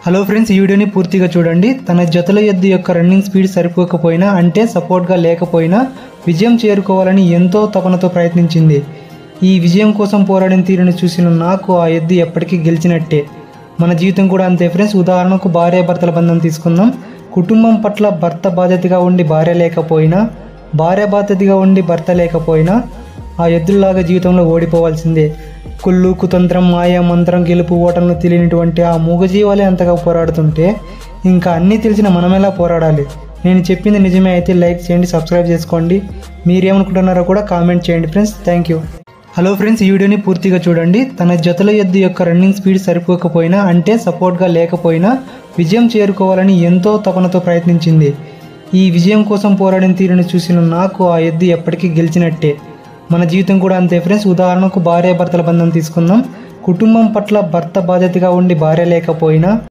Hello friends, ఈ వీడియోని పూర్తిగా చూడండి. తన జతల ఎద్దు యొక్క రన్నింగ్ స్పీడ్ సరిపోకపోయినా, అంటే సపోర్ట్గా లేకపోయినా విజయం చేరుకోవాలని ఎంతో తపనతో ప్రయత్నించింది. ఈ విజయం కోసం పోరాడిన తీరును చూసిన నాకు ఆ ఎద్దు ఎప్పటికీ గెలిచినట్టే. మన జీవితం కూడా అంతే ఫ్రెండ్స్. ఉదాహరణకు భార్యాభర్తల బంధం తీసుకుందాం. కుటుంబం పట్ల భర్త బాధ్యతగా ఉండి భార్య లేకపోయినా, భార్య బాధ్యతగా ఉండి భర్త లేకపోయినా ఆ ఎద్దుల్లాగా జీవితంలో ఓడిపోవాల్సిందే. కుళ్ళు, కుతంత్రం, మాయ, మంత్రం, గెలుపు ఓటంలో తెలియనటువంటి ఆ మూగజీవాలే అంతగా పోరాడుతుంటే ఇంకా అన్నీ తెలిసిన మనమెలా పోరాడాలి? నేను చెప్పింది నిజమే అయితే లైక్ చేయండి, సబ్స్క్రైబ్ చేసుకోండి. మీరేమనుకుంటున్నారో కూడా కామెంట్ చేయండి friends. Thank you. Hello friends, ఈ వీడియోని పూర్తిగా చూడండి. తన జతల ఎద్దు యొక్క రన్నింగ్ స్పీడ్ సరిపోకపోయినా, అంటే సపోర్ట్గా లేకపోయినా విజయం చేరుకోవాలని ఎంతో తపనతో ప్రయత్నించింది. ఈ విజయం కోసం పోరాడిన తీరును చూసిన నాకు ఆ ఎద్దు ఎప్పటికీ గెలిచినట్టే. మన జీవితం కూడా అంతే ఫ్రెండ్స్. ఉదాహరణకు భార్యాభర్తల బంధం తీసుకుందాం. కుటుంబం పట్ల భర్త బాధ్యతగా ఉండి భార్య లేకపోయినా,